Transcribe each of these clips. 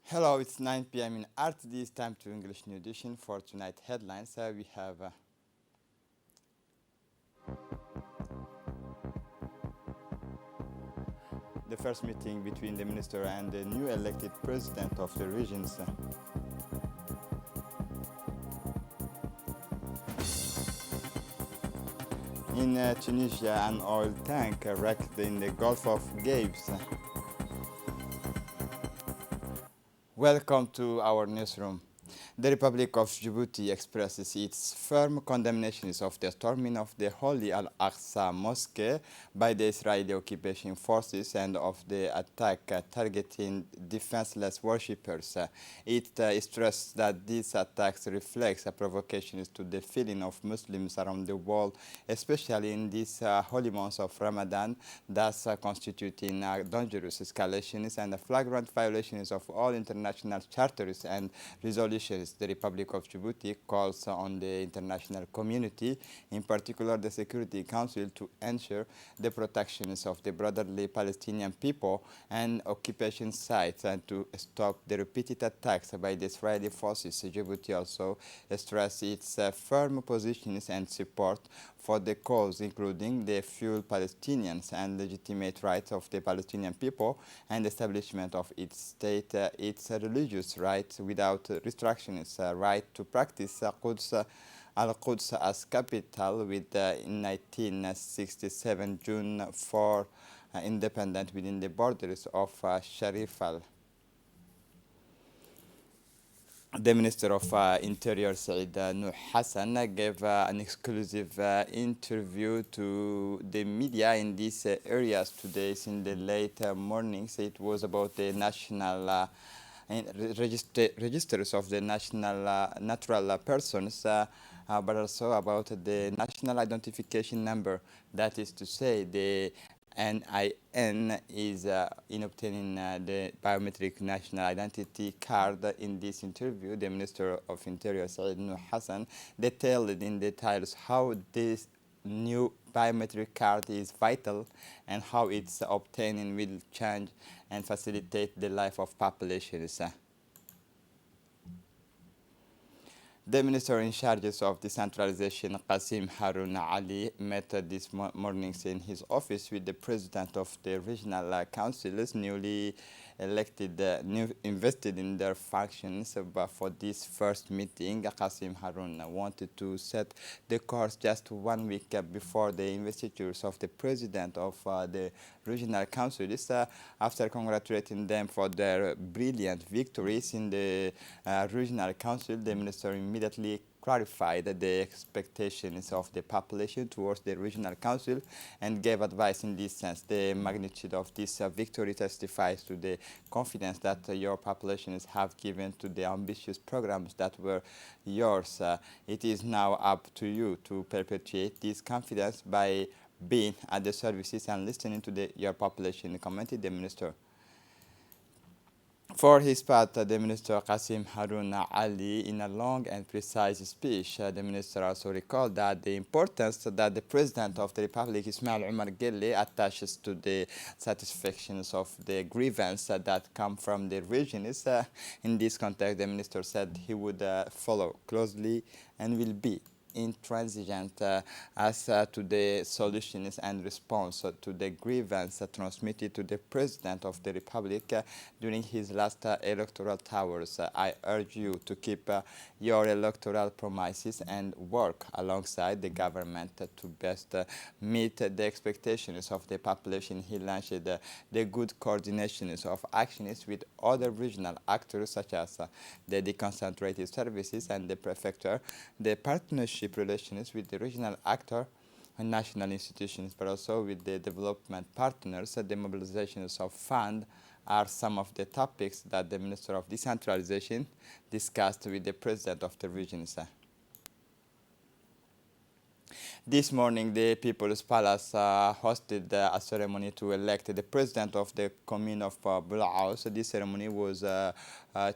Hello, it's 9 p.m. in RTD. It's time to English New Edition for tonight headlines. We have the first meeting between the minister and the new elected president of the regions. In Tunisia, an oil tank wrecked in the Gulf of Gabes. Welcome to our newsroom. The Republic of Djibouti expresses its firm condemnations of the storming of the Holy Al-Aqsa Mosque by the Israeli occupation forces and of the attack targeting defenseless worshippers. It stressed that these attacks reflect provocations to the feeling of Muslims around the world, especially in these holy months of Ramadan, thus constituting dangerous escalations and flagrant violations of all international charters and resolutions. The Republic of Djibouti calls on the international community, in particular the Security Council, to ensure the protections of the brotherly Palestinian people and occupation sites and to stop the repeated attacks by the Israeli forces. Djibouti also stressed its firm positions and support for the cause, including the full Palestinians and legitimate rights of the Palestinian people and establishment of its state, its religious rights without restrictions, right to practice Al-Quds as capital with in 1967 June 4 independent within the borders of Sharif al. The Minister of Interior, Said Nuh Hassan, gave an exclusive interview to the media in these areas today in the late mornings. It was about the national registers of the national natural persons, but also about the national identification number. That is to say, the NIN is in obtaining the biometric national identity card. In this interview, the Minister of Interior, Said Nuh Hassan, detailed in details how this new biometric card is vital and how its obtaining will change and facilitate the life of populations. The Minister in charge of decentralization, Qasim Harun Ali, met this morning in his office with the President of the Regional Councils, newly elected, invested in their functions. But for this first meeting, Qasim Harun wanted to set the course just 1 week before the investitures of the President of the Regional Councils. After congratulating them for their brilliant victories in the Regional Council, the Minister immediately clarified the expectations of the population towards the regional council and gave advice in this sense. The magnitude of this victory testifies to the confidence that your populations have given to the ambitious programs that were yours. It is now up to you to perpetuate this confidence by being at the services and listening to your population, commented the minister. For his part, the Minister Qasim Harun Ali, in a long and precise speech, the Minister also recalled that the importance that the President of the Republic, Ismail Omar Guelleh, attaches to the satisfactions of the grievance that come from the regions. In this context, the Minister said he would follow closely and will be intransigent as to the solutions and response to the grievance transmitted to the President of the Republic during his last electoral tours. I urge you to keep your electoral promises and work alongside the government to best meet the expectations of the population. He launched the good coordinations of actions with other regional actors such as the deconcentrated services and the prefecture, the partnership relations with the regional actor and national institutions, but also with the development partners. The mobilizations of funds are some of the topics that the Minister of Decentralization discussed with the President of the regions. This morning, the People's Palace hosted a ceremony to elect the president of the commune of Bulaus. This ceremony was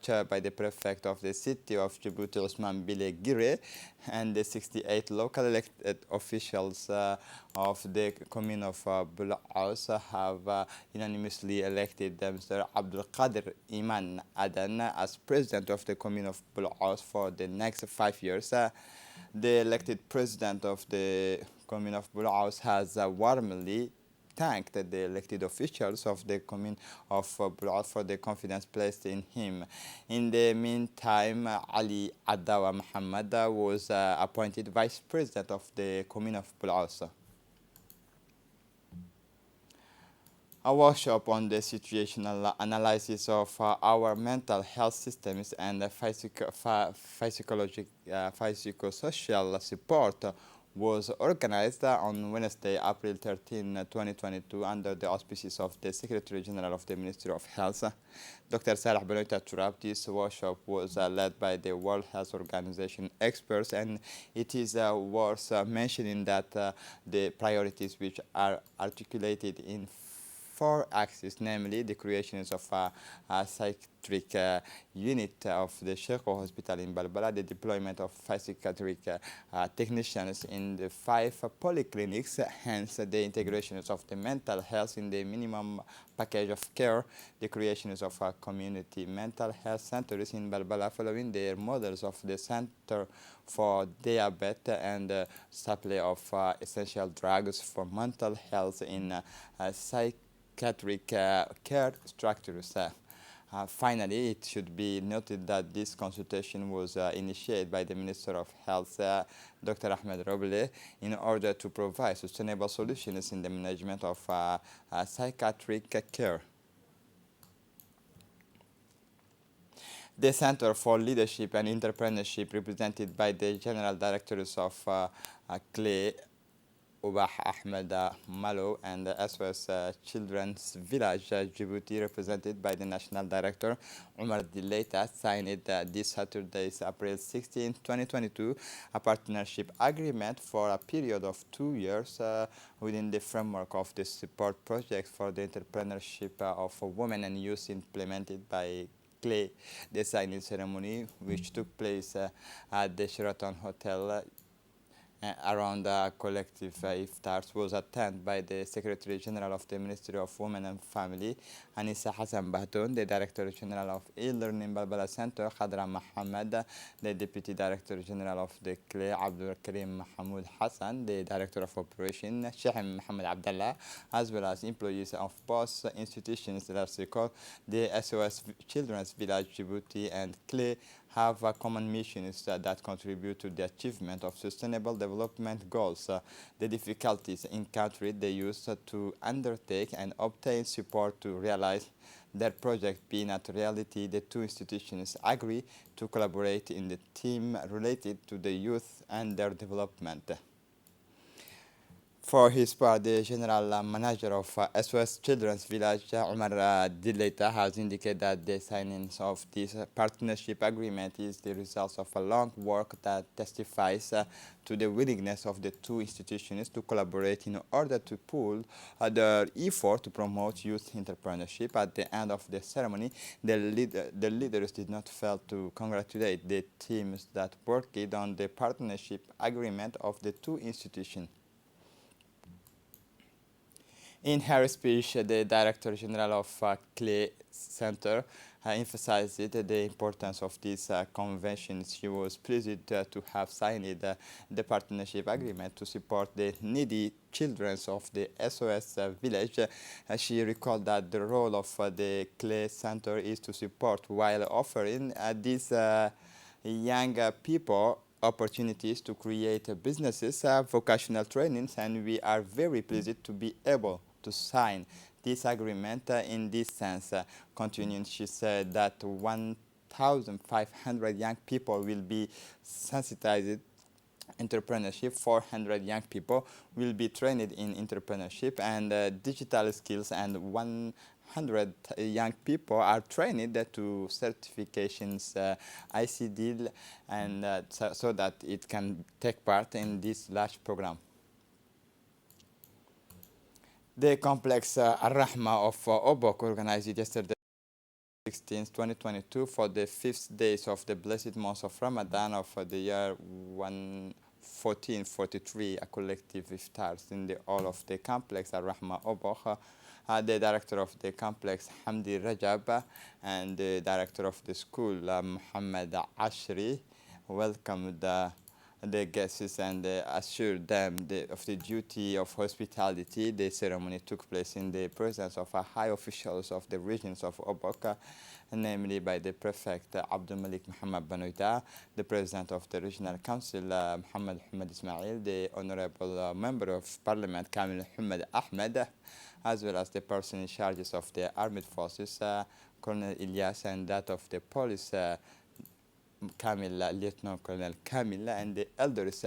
chaired by the prefect of the city of Djibouti, Ousmane Bile Gire, and the 68 local elected officials of the commune of Bulaus have unanimously elected Mr. Abdul Qadir Iman Adan as president of the commune of Bulaus for the next 5 years. The elected president of the commune of Bulaus has warmly thanked the elected officials of the commune of Bulaus for the confidence placed in him. In the meantime, Ali Adawa Muhammad was appointed vice president of the commune of Bulaus. A workshop on the situational analysis of our mental health systems and psychosocial support was organized on Wednesday, April 13, 2022, under the auspices of the Secretary General of the Ministry of Health, Dr. Salah Benoita Turab. This workshop was led by the World Health Organization experts, and it is worth mentioning that the priorities which are articulated in four axes, namely the creation of a psychiatric unit of the Sheko Hospital in Balbala, the deployment of psychiatric technicians in the 5 polyclinics, hence the integration of the mental health in the minimum package of care, the creation of community mental health centers in Balbala following the models of the Center for Diabetes and supply of essential drugs for mental health in psychiatric care structures. Finally, it should be noted that this consultation was initiated by the Minister of Health, Dr. Ahmed Roble, in order to provide sustainable solutions in the management of psychiatric care. The Center for Leadership and Entrepreneurship, represented by the General Directors of CLE, Ubah Ahmed Malo, and SOS Children's Village Djibouti, represented by the National Director Omar Dileita, signed this Saturday, April 16, 2022, a partnership agreement for a period of 2 years within the framework of the support project for the entrepreneurship of women and youth implemented by CLE. The signing ceremony, which took place at the Sheraton Hotel around collective iftars, was attended by the Secretary General of the Ministry of Women and Family, Anissa Hassan Bahtoun, the Director General of E-Learning Balbala Center, Khadra Mohammed, the Deputy Director General of the CLE, Abdul Karim Mahmoud Hassan, the Director of Operation, Shahim Mohammed Abdallah, as well as employees of both institutions that are the SOS Children's Village Djibouti and CLE have common missions that contribute to the achievement of sustainable development goals. The difficulties encountered they used to undertake and obtain support to realize their project being a reality, the two institutions agree to collaborate in the theme related to the youth and their development. For his part, the General Manager of SOS Children's Village, Omar Dileita, has indicated that the signing of this partnership agreement is the result of a long work that testifies to the willingness of the two institutions to collaborate in order to pool their effort to promote youth entrepreneurship. At the end of the ceremony, the leaders did not fail to congratulate the teams that worked on the partnership agreement of the two institutions. In her speech, the Director General of CLE Center emphasized the importance of this convention. She was pleased to have signed the partnership agreement to support the needy children of the SOS village. She recalled that the role of the CLE Center is to support while offering these young people opportunities to create businesses, vocational trainings, and we are very pleased to be able to sign this agreement in this sense. Continuing, she said that 1,500 young people will be sensitized entrepreneurship, 400 young people will be trained in entrepreneurship and digital skills, and 100 young people are trained to certifications ICD, and so that it can take part in this large program. The complex Al-Rahma of Obok organized yesterday 16th, 2022 for the 5th days of the blessed month of Ramadan of the year 1443, a collective iftars in the hall of the complex Al-Rahma Obok. The director of the complex, Hamdi Rajab, and the director of the school, Muhammad Ashri, welcomed the guests and assured them of the duty of hospitality. The ceremony took place in the presence of high officials of the regions of Obok, namely by the prefect Abdul Malik Muhammad Banoita, the president of the regional council Muhammad Ismail, the honorable member of parliament Kamil Muhammad Ahmed, as well as the person in charge of the armed forces Colonel Ilyas, and that of the police Lieutenant Colonel Kamil, and the elders.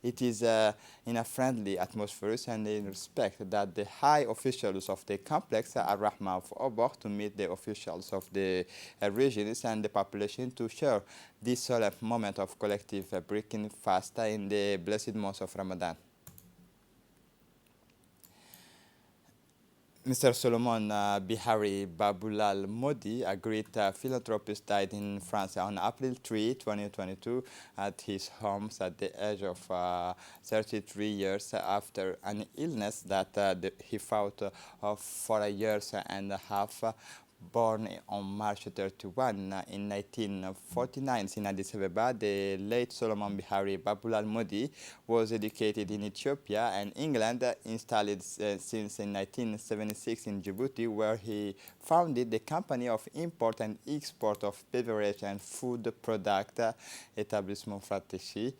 It is in a friendly atmosphere and in respect that the high officials of the complex Al-Rahma of Obok to meet the officials of the regions and the population to share this solemn moment of collective breaking fast in the blessed month of Ramadan. Mr. Solomon Bihari Babulal Modi, a great philanthropist, died in France on April 3, 2022, at his home at the age of 33 years after an illness that he fought for a year and a half. Born on March 31 in 1949 in Addis Ababa, the late Solomon Bihari Babulal Modi was educated in Ethiopia and England, installed since in 1976 in Djibouti, where he founded the company of import and export of beverage and food product, Etablissement Fratechi.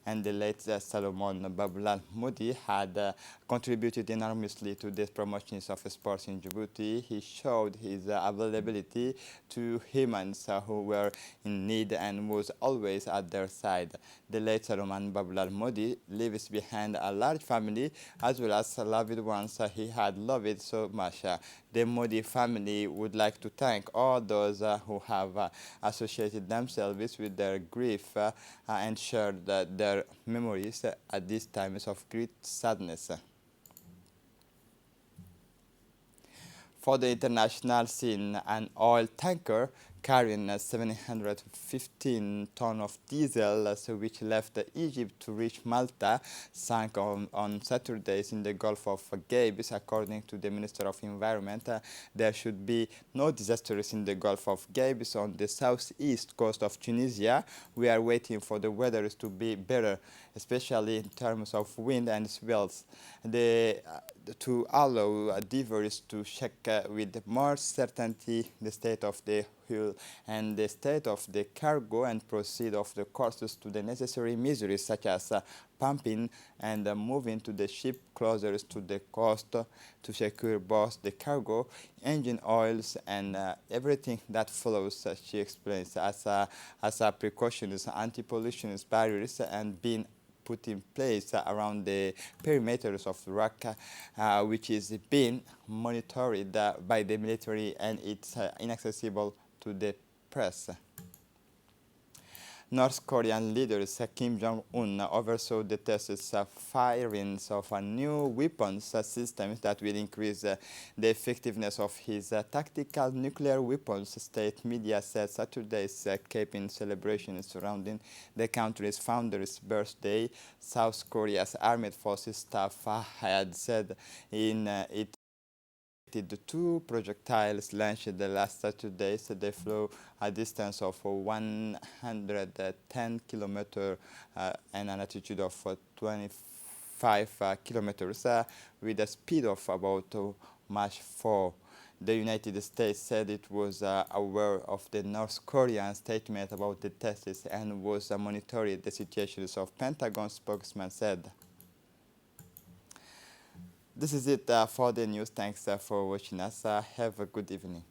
And the late Solomon Babulal Modi had contributed enormously to the promotions of sports in Djibouti. He showed his availability to humans who were in need and was always at their side. The late Solomon Babulal Modi leaves behind a large family as well as loved ones he had loved so much. The Modi family would like to thank all those who have associated themselves with their grief and shared their memories at these times of great sadness. For the international scene, an oil tanker carrying 715 tons of diesel, which left Egypt to reach Malta, sank on Saturdays in the Gulf of Gabes. According to the Minister of Environment, there should be no disasters in the Gulf of Gabes on the southeast coast of Tunisia. We are waiting for the weather to be better, especially in terms of wind and swells, to allow divers to check with more certainty the state of the hull and the state of the cargo and proceed of the courses to the necessary measures such as pumping and moving to the ship closer to the coast to secure both the cargo, engine oils, and everything that follows, she explains, as precautions, anti-pollution barriers, and being put in place around the perimeters of Raqqa, which is being monitored by the military, and it's inaccessible to the press. North Korean leaders Kim Jong-un oversaw the tests firings of a new weapons system that will increase the effectiveness of his tactical nuclear weapons, state media said Saturday's keeping celebrations surrounding the country's founder's birthday. South Korea's armed forces staff had said in it the two projectiles launched the last Saturday, so they flew a distance of 110 kilometers and an altitude of 25 kilometers with a speed of about Mach 4. The United States said it was aware of the North Korean statement about the tests and was monitoring the situations of Pentagon spokesman said. This is it for the news. Thanks for watching us. Have a good evening.